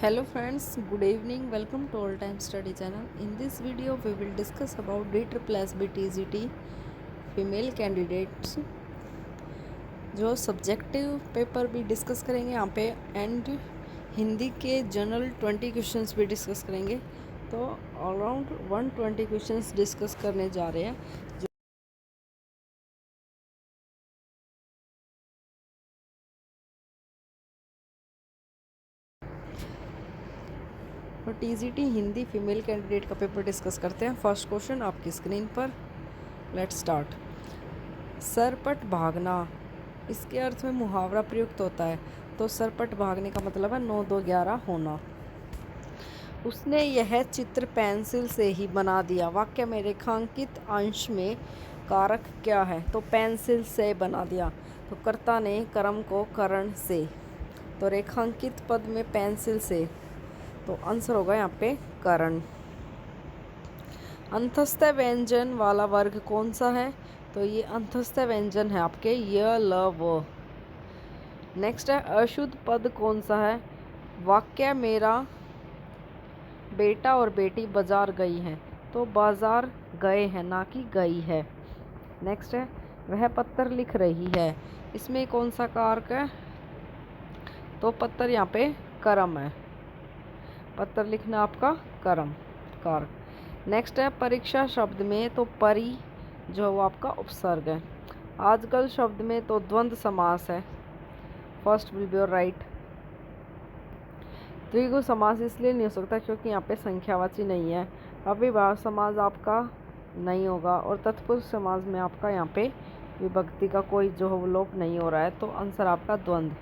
Hello friends, good evening. Welcome to All Time Study channel. In this video, we will discuss about DSSB TGT female candidates जो subjective paper भी discuss करेंगे यहाँ पे and Hindi के general 20 questions भी discuss करेंगे। तो around 120 questions discuss करने जा रहे हैं। तो टीजीटी हिंदी फीमेल कैंडिडेट का पेपर डिस्कस करते हैं। फर्स्ट क्वेश्चन आपकी स्क्रीन पर। Let's start. सरपट भागना, इसके अर्थ में मुहावरा प्रयुक्त होता है। तो सरपट भागने का मतलब है 9 2 11 होना। उसने यह चित्र पेंसिल से ही बना दिया। वाक्य में रेखांकित अंश में कारक क्या है? तो पेंसिल से बना दिया। तो कर्ता ने कर्म को करण से, तो रेखांकित पद में पेंसिल से, तो आंसर होगा यहाँ पे करण। अंतस्थ व्यंजन वाला वर्ग कौन सा है? तो ये अंतस्थ व्यंजन है आपके य ल व। नेक्स्ट है अशुद्ध पद कौन सा है? वाक्य मेरा बेटा और बेटी बाजार गई हैं। तो बाजार गए हैं ना कि गई है। नेक्स्ट है वह पत्थर लिख रही है, इसमें कौन सा कारक है? तो पत्थर यहाँ पे कर्म है, पत्थर लिखना आपका कर्म कारक। नेक्स्ट है परीक्षा शब्द में, तो परी जो वो आपका उपसर्ग है। आजकल शब्द में तो द्वंद्व समास है। First will be your right. द्विगु समास इसलिए नहीं हो सकता क्योंकि यहाँ पे संख्यावाची नहीं है। अविभाव समास आपका नहीं होगा और तत्पुरुष समास में आपका यहाँ पे विभक्ति का कोई जो लोप नहीं हो रहा है। तो आंसर आपका द्वंद्व।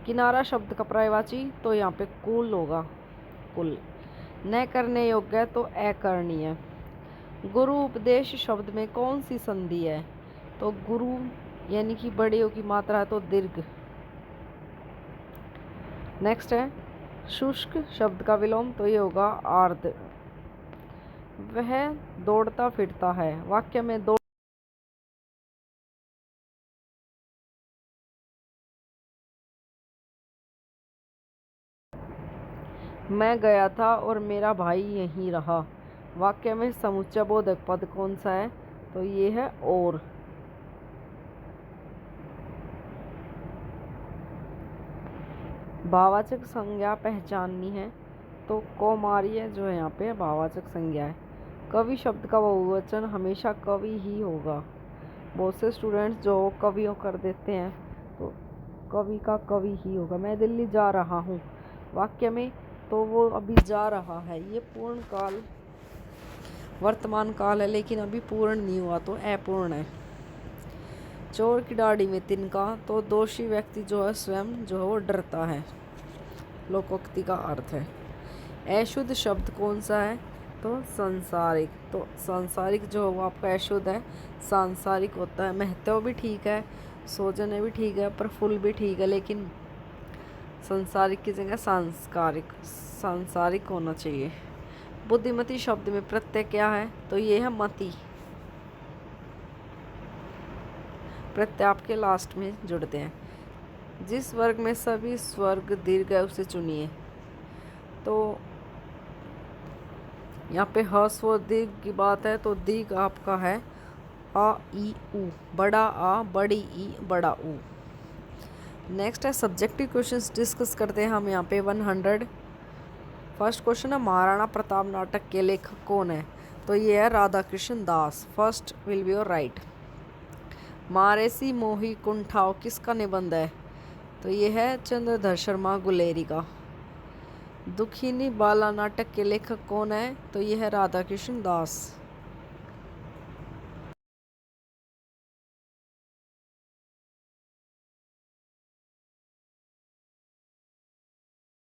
किनारा शब्द का पर्यायवाची, तो यहाँ पे कुल होगा, कुल। न करने योग्य है तो अकरणीय। गुरु उपदेश शब्द में कौन सी संधि है? तो गुरु यानी कि बड़े की मात्रा है तो दीर्घ। नेक्स्ट है शुष्क शब्द का विलोम, तो ये होगा आर्द्र। वह दौड़ता फिरता है। वाक्य में दौड़ मैं गया था और मेरा भाई यहीं रहा। वाक्य में समुच्चय बोधक पद कौन सा है? तो ये है और। भाववाचक संज्ञा पहचाननी है, तो कौमार्य जो है यहाँ पे भाववाचक संज्ञा है। कवि शब्द का बहुवचन हमेशा कवि ही होगा। बहुत से स्टूडेंट्स जो कवियों कर देते हैं, तो कवि का कवि ही होगा। मैं दिल्ली जा रहा हूँ, वाक्य में तो वो अभी जा रहा है, ये पूर्ण काल वर्तमान काल है लेकिन अभी पूर्ण नहीं हुआ, तो अपूर्ण है। चोर की दाढ़ी में तिनका, तो दोषी व्यक्ति जो है स्वयं जो है वो डरता है, लोकोक्ति का अर्थ है। अशुद्ध शब्द कौन सा है? तो सांसारिक। तो सांसारिक जो है वो आपका अशुद्ध है, सांसारिक होता है। महत्व भी ठीक है, सौजन्य भी ठीक है, प्रफुल्ल भी ठीक है, लेकिन सांसारिक की जगह सांसारिक होना चाहिए। बुद्धिमती शब्द में प्रत्यय क्या है? तो ये है मति। प्रत्यय आपके लास्ट में जुड़ते हैं। जिस वर्ग में सभी स्वर्ग दीर्घ है उसे चुनिए। तो यहाँ पे ह स्वर दीर्घ की बात है, तो दीर्घ आपका है आ ई उ, बड़ा आ बड़ी ई बड़ा ऊ। नेक्स्ट है सब्जेक्टिव क्वेश्चंस डिस्कस करते हैं हम यहाँ पे 100। फर्स्ट क्वेश्चन है महाराणा प्रताप नाटक के लेखक कौन है? तो ये है Radha Krishna Das. First will be your right. मारेसी मोही कुंठाओ किसका निबंध है? तो ये है चंद्रधर शर्मा गुलेरी का। दुखिनी बाला नाटक के लेखक कौन है? तो ये है राधा कृष्ण दास।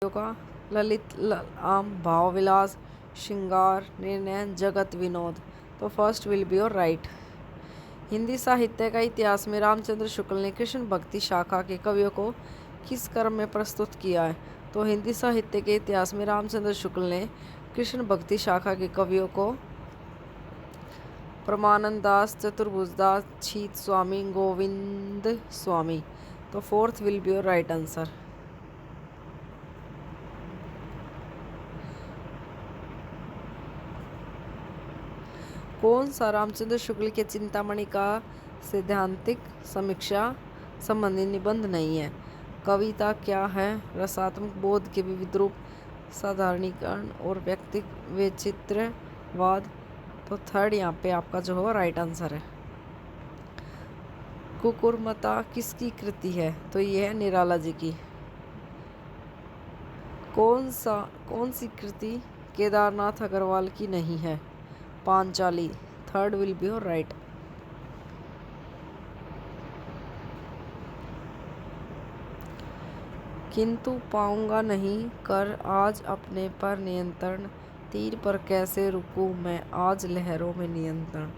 का ललित आम भाव विलास श्रृंगार निर्णय जगत विनोद। तो first will be your right. Hindi साहित्य का इतिहास में रामचंद्र शुक्ल ने कृष्ण भक्ति शाखा के कवियों को किस क्रम में प्रस्तुत किया है? तो हिंदी साहित्य के इतिहास में रामचंद्र शुक्ल ने कृष्ण भक्ति शाखा के कवियों को परमानंद दास, चतुर्भुज दास, छीत स्वामी, गोविंद स्वामी। तो fourth will be your right answer. कौन सा रामचंद्र शुक्ल के चिंतामणि का सैद्धांतिक समीक्षा संबंधी निबंध नहीं है? कविता क्या है? रसात्मक बोध के विविध रूप, साधारणीकरण और व्यक्ति वैचित्र्यवाद। तो थर्ड यहाँ पे आपका जो होगा राइट आंसर है। कुकुरमता किसकी कृति है? तो ये है निराला जी की। कौन सी कृति केदारनाथ अग्रवाल की नहीं है? Panchali. Third will be your right. किंतु पाऊंगा नहीं कर आज अपने पर नियंत्रण, तीर पर कैसे रुकूं मैं आज लहरों में नियंत्रण।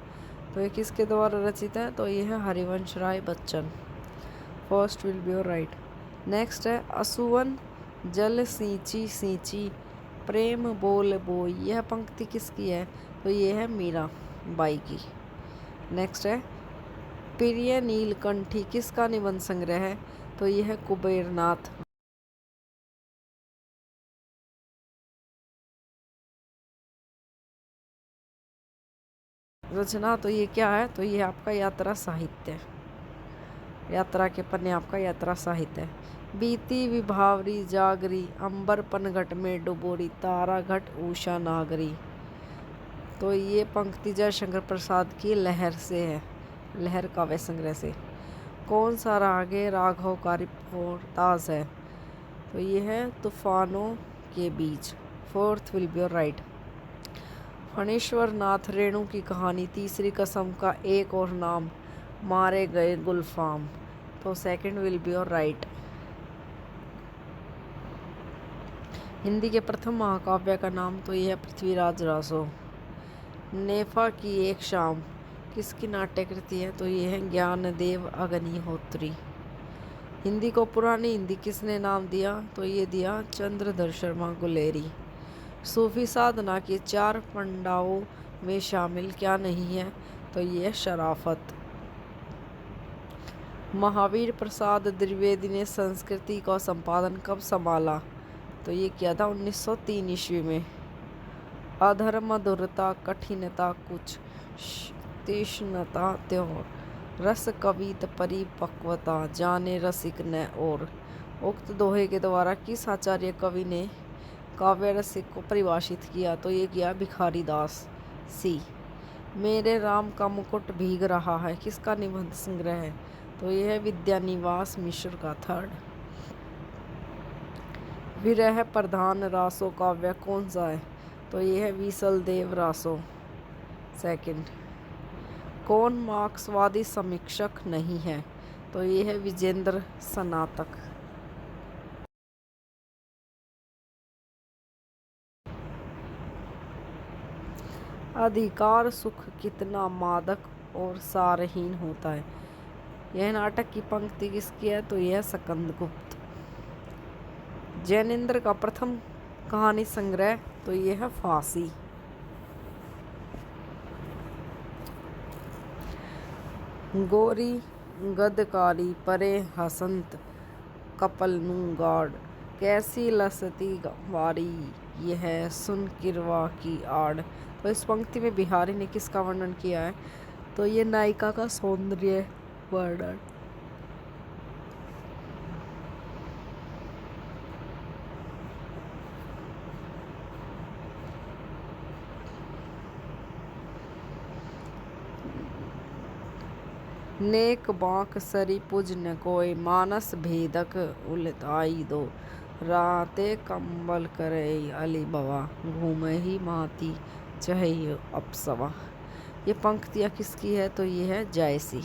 तो ये किसके द्वारा रचित है? तो ये है Harivansh Rai Bachchan. First will be your right. Next है असुवन जल सींची सींची प्रेम बोल बोई। यह पंक्ति किसकी है? तो ये है मीरा बाई की। नेक्स्ट है प्रिय नीलकंठी किसका निबंध संग्रह है? तो ये है कुबेरनाथ। रचना तो ये क्या है? तो ये आपका यात्रा साहित्य, यात्रा के पन्ने आपका यात्रा साहित्य है। बीती विभावरी जागरी अंबर पनघट में डुबोरी तारा घट उषा नागरी। तो ये पंक्ति जयशंकर प्रसाद की लहर से है, लहर काव्य संग्रह से। कौन सा राग है राघव कारिपोताज है? तो ये है तूफानों के बीच। Fourth will be your right. Phanishwar Nath Renu की कहानी तीसरी कसम का एक और नाम मारे गए गुलफाम। तो second will be your right. Hindi के प्रथम महाकाव्य का नाम? तो यह है पृथ्वीराज रासो। नेफा की एक शाम किसकी नाट्य कृति है? तो ये है ज्ञानदेव अग्निहोत्री। हिंदी को पुरानी हिंदी किसने नाम दिया? तो ये दिया चंद्रधर शर्मा गुलेरी। सूफी साधना के 4 पंडाओं में शामिल क्या नहीं है? तो ये शराफत। महावीर प्रसाद द्विवेदी ने संस्कृति का संपादन कब संभाला? तो ये किया था 1903 ईस्वी में। अधर्म मधुरता कठिनता कुछ तीक्ष्णता त्योर रस कवित परिपक्वता जाने रसिक न और। उक्त दोहे के द्वारा किस आचार्य कवि ने काव्य रसिक को परिभाषित किया? तो ये किया भिखारी दास। सी। मेरे राम का मुकुट भीग रहा है किसका निबंध संग्रह है? तो यह है विद्यानिवास मिश्र का। थर्ड। विरह प्रधान रासो काव्य कौन सा है? तो यह है विसल देव रासो। सेकंड। कौन मार्क्सवादी समीक्षक नहीं है? तो यह है विजेंद्र स्नातक। अधिकार सुख कितना मादक और सारहीन होता है। यह नाटक की पंक्ति किसकी है? तो यह स्कंदगुप्त। जैनेन्द्र का प्रथम कहानी संग्रह? तो यह है फांसी। गोरी गदकारी परे हसंत कपल नू गाड़ कैसी लसती वारी यह सुन किरवा की आड़। तो इस पंक्ति में बिहारी ने किसका वर्णन किया है? तो ये नायिका का सौंदर्य वर्णन। नेक बांक सरी पुज न कोय मानस भेदक उलटाई दो राते कंबल करे अली बवा घूमे ही माती चहे अपसवा। ये पंक्तियाँ किसकी है? तो ये है जायसी।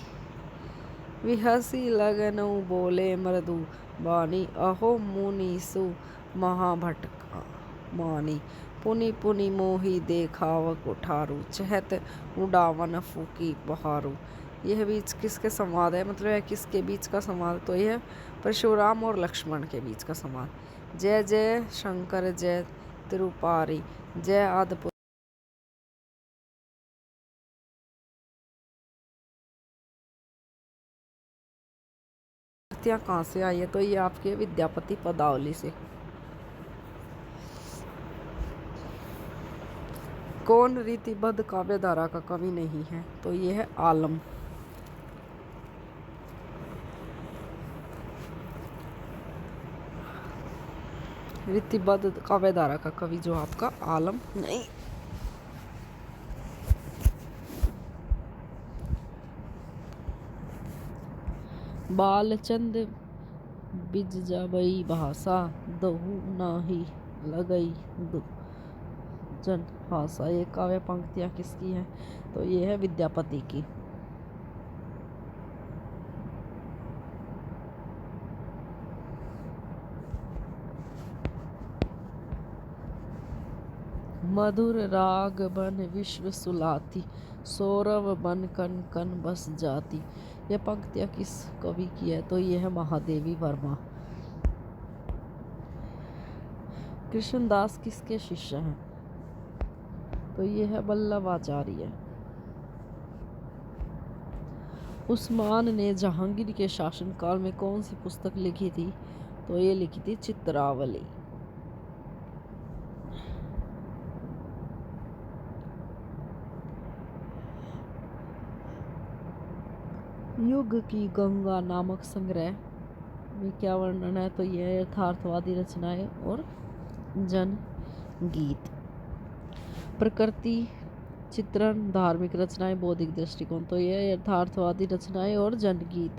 विहसी लगनु बोले मृदु बानी अहो मुनीसु महाभटका मानी पुनि पुनि मोही देखाव कुठारू चहत उड़ावन फूकी बहारू। यह बीच किसके संवाद है? मतलब यह किसके बीच का संवाद? तो यह परशुराम और लक्ष्मण के बीच का संवाद। जय जय शंकर जय तिरुपारी जय आदिपुर। कहाँ से आई है? तो ये आपके विद्यापति पदावली से। कौन रीतिबद्ध काव्य धारा का कवि नहीं है? तो ये है आलम। रीतिबद्ध काव्य धारा का कवि जो आपका आलम नहीं। बालचंद बिजजबई भाषा, दहु नाही लगई जन भाषा। ये काव्य पंक्तियाँ किसकी हैं? तो ये है विद्यापति की। मधुर राग बन विश्व सुलाती, सौरव बन कन कन बस जाती। यह पंक्तियाँ किस कवि की है? तो ये है महादेवी वर्मा। कृष्णदास किसके शिष्य हैं? तो ये है वल्लभाचार्य। उस्मान ने जहांगीर के शासनकाल में कौन सी पुस्तक लिखी थी? तो ये लिखी थी चित्रावली। युग की गंगा नामक संग्रह में क्या वर्णन है? तो यह यथार्थवादी रचनाएं और जनगीत। प्रकृति चित्रण, धार्मिक रचनाएं, बौद्धिक दृष्टिकोण। तो यह यथार्थवादी रचनाएं और जनगीत।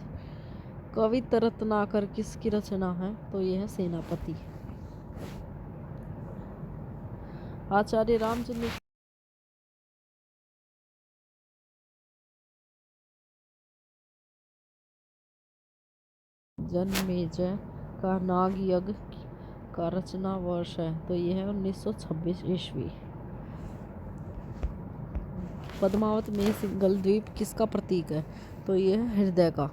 कवित्त रत्नाकर किसकी रचना है? तो यह है सेनापति। आचार्य रामचंद्र जन्मेजय का नाग यज्ञ का रचना वर्ष है? तो यह है 1926 ईस्वी। पद्मावत में सिंगल द्वीप किसका प्रतीक है? तो यह है हृदय का।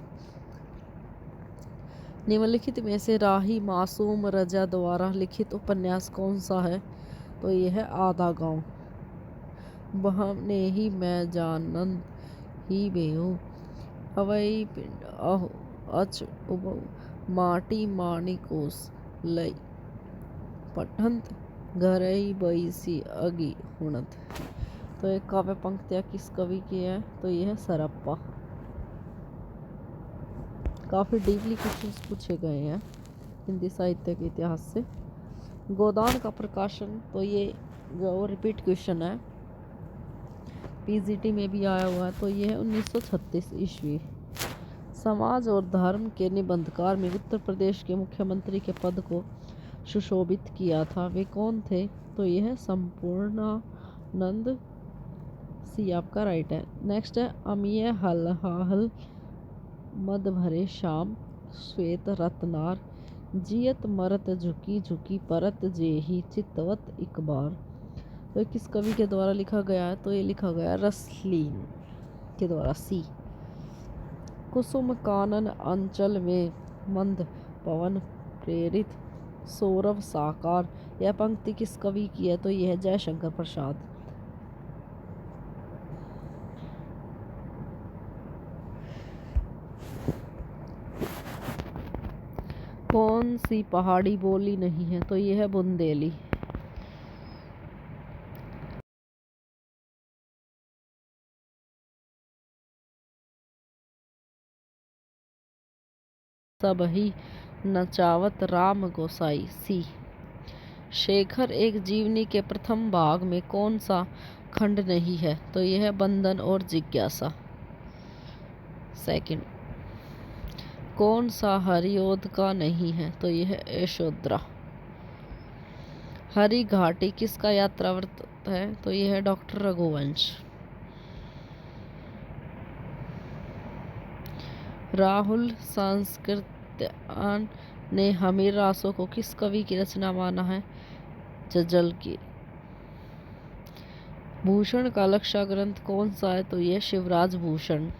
निम्नलिखित में से राही मासूम रजा द्वारा लिखित उपन्यास कौन सा है? तो यह है आधा गांव। बहने ही मैं जानन ही बेहू, अवई पिंड अहो अच उबऊ, माटी माणिकोस लई, पठंत घरई बैसी अगी हुणत। तो एक काव्य पंक्तियाँ किस कवि की है? तो यह है सरप्पा। काफ़ी डीपली क्वेश्चंस पूछे गए हैं हिंदी साहित्य के इतिहास से। गोदान का प्रकाशन, तो ये जो रिपीट क्वेश्चन है, पीजीटी में भी आया हुआ है। तो ये है 1936 ईस्वी। समाज और धर्म के निबंधकार में उत्तर प्रदेश के मुख्यमंत्री के पद को सुशोभित किया था, वे कौन थे? तो यह है संपूर्णानंद। सी आपका राइट है। नेक्स्ट है अमीय हल मद भरे शाम, श्वेत रत्नार, जियत मरत झुकी झुकी परत जेही चितवत एक बार। तो किस कवि के द्वारा लिखा गया है? तो ये लिखा गया रसलीन के द्वारा। सी। कुसुम कानन अंचल में मंद पवन प्रेरित सौरभ साकार। यह पंक्ति किस कवि की है? तो यह है जयशंकर प्रसाद। कौन सी पहाड़ी बोली नहीं है? तो यह है बुंदेली। सब ही नचावत राम गोसाई। सी। शेखर एक जीवनी के प्रथम भाग में कौन सा खंड नहीं है? तो यह है बंधन और जिज्ञासा। सेकंड। कौन सा हरिओद का नहीं है? तो यह है यशोधरा। हरि घाटी किसका यात्रावर्त है? तो यह है डॉक्टर रघुवंश। राहुल सांस्कृत्यायन ने हमीर रासों को किस कवि की रचना माना है? जज्जल की। भूषण का लक्षा ग्रंथ कौन सा है? तो यह शिवराज भूषण।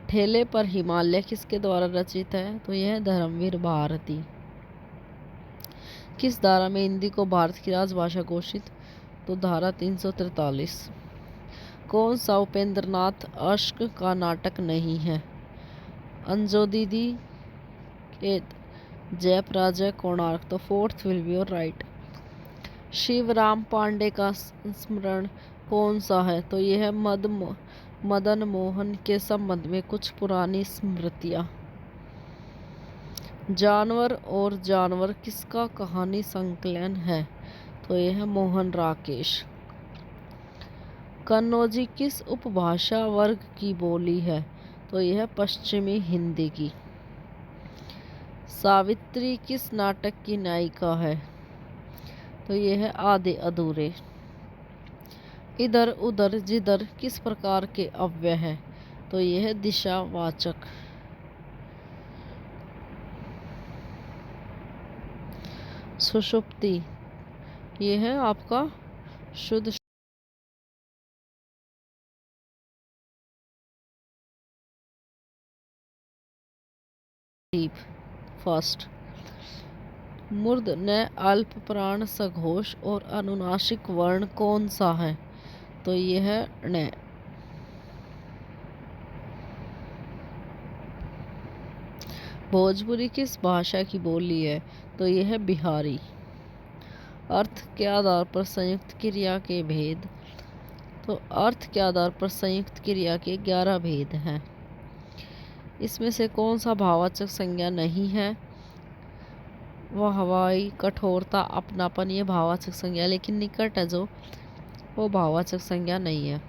ठेले पर हिमालय किसके द्वारा रचित है? तो यह धर्मवीर भारती। किस धारा में हिंदी को भारत की राजभाषा घोषित? तो धारा 343। कौन सा उपेंद्रनाथ अश्क का नाटक नहीं है? अंजो दीदी, जयपराजय, कोणार्क। तो fourth will be your right. Shivram Pandey का स्मरण कौन सा है? तो यह है मदन मोहन के संबंध में कुछ पुरानी स्मृतियां। जानवर और जानवर किसका कहानी संकलन है? तो यह है मोहन राकेश। कन्नौजी किस उपभाषा वर्ग की बोली है? तो यह है पश्चिमी हिंदी की। सावित्री किस नाटक की नायिका है? तो यह है आधे अधूरे। इधर उधर जिधर किस प्रकार के अव्यय है? तो यह है दिशावाचक। सुषुप्ति यह है आपका शुद्ध फर्स्ट। मूर्ध न अल्प प्राण सघोष और अनुनासिक वर्ण कौन सा है? तो यह है ण। भोजपुरी किस भाषा की बोली है? तो यह है बिहारी। अर्थ के आधार पर संयुक्त क्रिया के भेद। तो अर्थ के आधार पर संयुक्त क्रिया के 11 भेद हैं। इसमें से कौन सा भाववाचक संज्ञा नहीं है? वह हवाई, कठोरता, अपनापन ये भाववाचक संज्ञा, लेकिन निकट है जो वो भाववाचक संज्ञा नहीं है।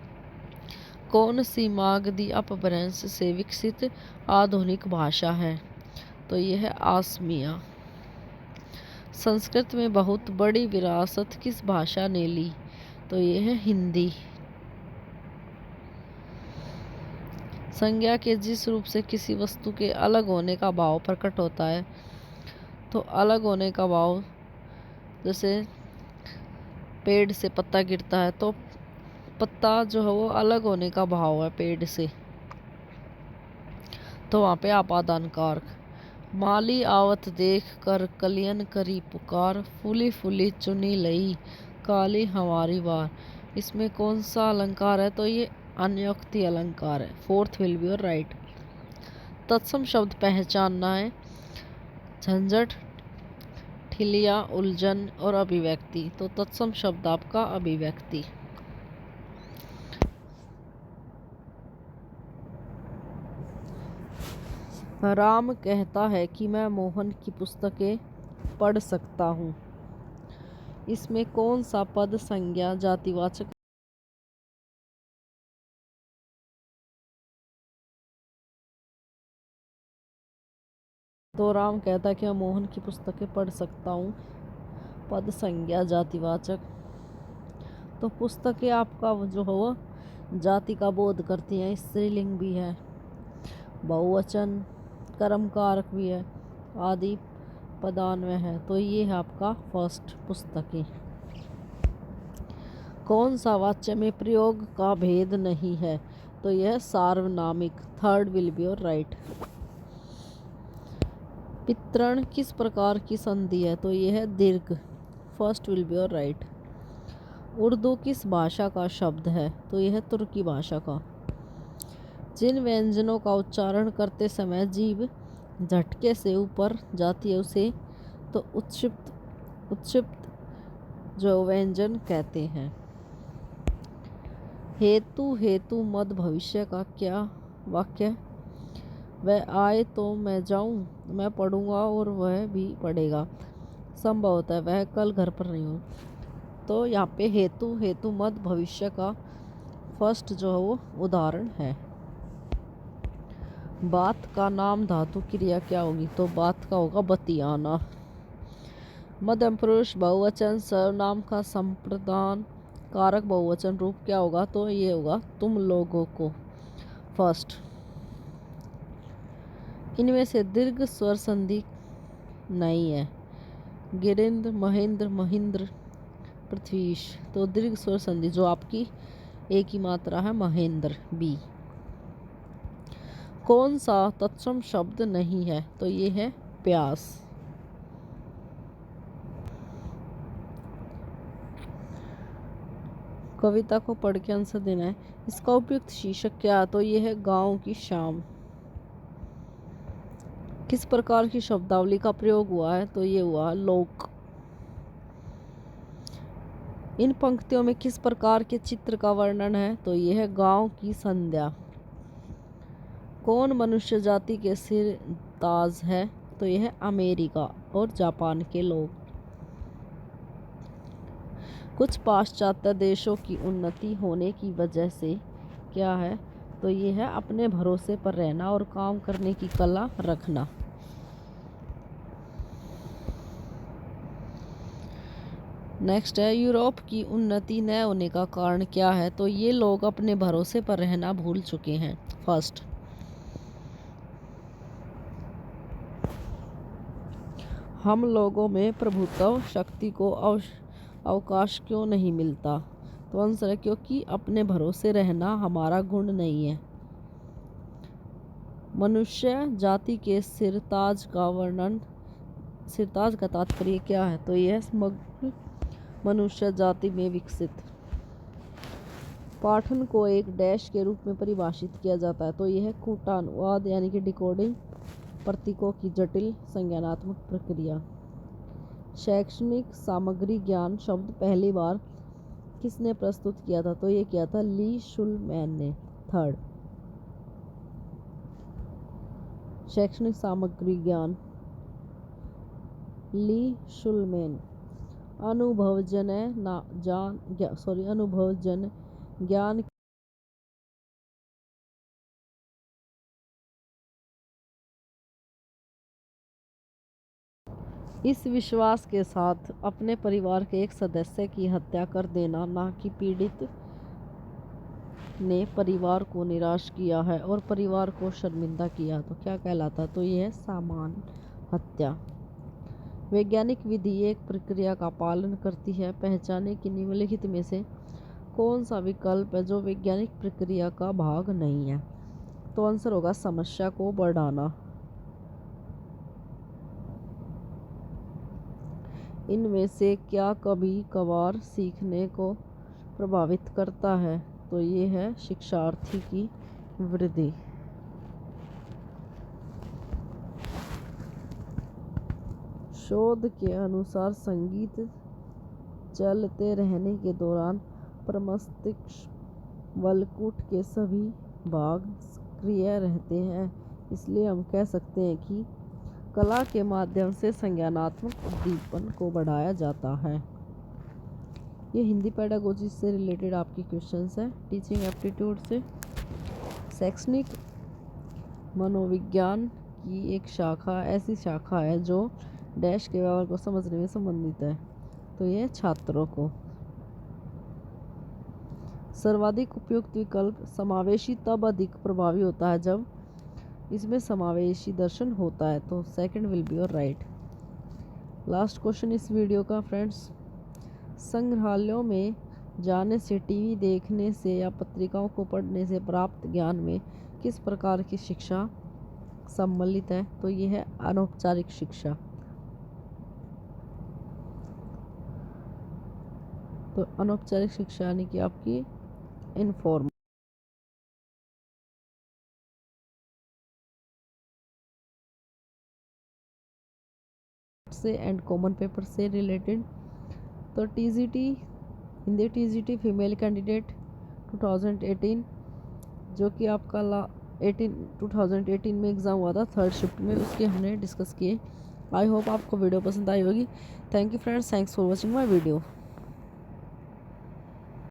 कौन सी मागधी अपभ्रंश से विकसित आधुनिक भाषा है? तो यह है आसमिया। संस्कृत में बहुत बड़ी विरासत किस भाषा ने ली? तो यह है हिंदी। संज्ञा के जिस रूप से किसी वस्तु के अलग होने का भाव प्रकट होता है, तो अलग होने का भाव, जैसे पेड़ से पत्ता गिरता है तो पत्ता जो है वो अलग होने का भाव है पेड़ से, तो वहाँ पे आपादान कारक। माली आवत देख कर कलियन करी पुकार, फूली फूली चुनी लई काली हमारी बार। इसमें कौन सा अलंकार है? तो ये अन्योक्ति अलंकार है। Fourth will be your right. तत्सम शब्द पहचानना है। झंझट, ठिलिया, उलझन और अभिव्यक्ति। तो तत्सम शब्द आपका अभिव्यक्ति। राम कहता है कि मैं मोहन की पुस्तकें पढ़ सकता हूँ। इसमें कौन सा पद संज्ञा जातिवाचक? तो राम कहता है कि मैं मोहन की पुस्तकें पढ़ सकता हूँ, पद संज्ञा जातिवाचक। तो पुस्तकें आपका जो है वो जाति का बोध करती हैं। स्त्रीलिंग भी है, बहुवचन, कर्म कारक भी है, आदि पदान्वय है। तो ये है आपका फर्स्ट पुस्तकें। कौन सा वाच्य में प्रयोग का भेद नहीं है? तो यह सार्वनामिक। Third will be your right. पितृण किस प्रकार की संधि है? तो यह है दीर्घ। First will be your right. Urdu किस भाषा का शब्द है? तो यह है तुर्की भाषा का। जिन व्यंजनों का उच्चारण करते समय जीभ झटके से ऊपर जाती है उसे तो उत्क्षिप्त जो व्यंजन कहते हैं। हेतु मद भविष्य का क्या वाक्य? वह आए तो मैं जाऊं, मैं पढ़ूंगा और वह भी पढ़ेगा। संभव होता है वह कल घर पर नहीं हो। तो यहाँ पे हेतु मद भविष्य का फर्स्ट जो है वो उदाहरण है। बात का नाम धातु क्रिया क्या होगी? तो बात का होगा बतियाना। मध्यम पुरुष बहुवचन सर्वनाम का संप्रदान कारक बहुवचन रूप क्या होगा? तो ये होगा तुम लोगों को। फर्स्ट। इनमें से दीर्घ स्वर संधि नहीं है। गिरिंद्र, महेंद्र, महिंद्र, पृथ्वीश। तो दीर्घ स्वर संधि जो आपकी एक ही मात्रा है महेंद्र, बी। कौन सा तत्सम शब्द नहीं है? तो ये है प्यास। कविता को पढ़ के आंसर देना है। इसका उपयुक्त शीर्षक क्या? तो ये है गांव की शाम। किस प्रकार की शब्दावली का प्रयोग हुआ है? तो ये हुआ लोक। इन पंक्तियों में किस प्रकार के चित्र का वर्णन है? तो यह है गांव की संध्या। कौन मनुष्य जाति के सिर ताज है? तो यह है अमेरिका और जापान के लोग। कुछ पाश्चात्य देशों की उन्नति होने की वजह से क्या है? तो यह है अपने भरोसे पर रहना और काम करने की कला रखना। नेक्स्ट है, यूरोप की उन्नति न होने का कारण क्या है? तो ये लोग अपने भरोसे पर रहना भूल चुके हैं। फर्स्ट, हम लोगों में प्रभुत्व शक्ति को अवकाश क्यों नहीं मिलता? तो आंसर है क्योंकि अपने भरोसे रहना हमारा गुण नहीं है। मनुष्य जाति के सिरताज का तात्पर्य क्या है? तो यह समग्र मनुष्य जाति में विकसित। पाठन को एक डैश के रूप में परिभाषित किया जाता है। तो यह है कूटानुवाद यानी कि डिकोडिंग, प्रतीकों की जटिल संज्ञानात्मक प्रक्रिया। शैक्षणिक सामग्री ज्ञान शब्द पहली बार किसने प्रस्तुत किया था? तो ये किया था ली शुलमैन ने। थर्ड, शैक्षणिक सामग्री ज्ञान ली शुलमैन। अनुभवजन्य ज्ञान इस विश्वास के साथ अपने परिवार के एक सदस्य की हत्या कर देना, ना कि पीड़ित ने परिवार को निराश किया है और परिवार को शर्मिंदा किया तो क्या कहलाता? तो यह है सामान्य हत्या। वैज्ञानिक विधि एक प्रक्रिया का पालन करती है। पहचाने कि निम्नलिखित में से कौन सा विकल्प है जो वैज्ञानिक प्रक्रिया का भाग नहीं है? तो आंसर होगा समस्या को बढ़ाना। इनमें से क्या कभी कभार सीखने को प्रभावित करता है? तो ये है शिक्षार्थी की वृद्धि। शोध के अनुसार संगीत चलते रहने के दौरान प्रमस्तिष्क वलकुट के सभी भाग सक्रिय रहते हैं। इसलिए हम कह सकते हैं कि कला के माध्यम से संज्ञानात्मक उद्दीपन को बढ़ाया जाता है। ये हिंदी पेडागोजी से रिलेटेड आपकी क्वेश्चंस हैं। टीचिंग एप्टीट्यूड से शैक्षणिक मनोविज्ञान की एक शाखा ऐसी शाखा है जो डैश के व्यवहार को समझने में संबंधित है। तो यह छात्रों को। सर्वाधिक उपयुक्त विकल्प समावेशी तब अधिक प्रभावी होता है जब इसमें समावेशी दर्शन होता है। तो second will be your right. Last question इस वीडियो का फ्रेंड्स, संग्रहालयों में जाने से, टीवी देखने से या पत्रिकाओं को पढ़ने से प्राप्त ज्ञान में किस प्रकार की शिक्षा सम्मिलित है? तो यह है अनौपचारिक शिक्षा। तो अनौपचारिक शिक्षा यानी कि आपकी इनफॉर्मल से एंड कॉमन पेपर से रिलेटेड। तो TGT Hindi TGT female candidate 2018 जो कि आपका 2018 में एग्ज़ाम हुआ था थर्ड शिफ्ट में, उसके हमने डिस्कस किए। आई होप आपको वीडियो पसंद आई होगी। Thank you friends, thanks for watching my video.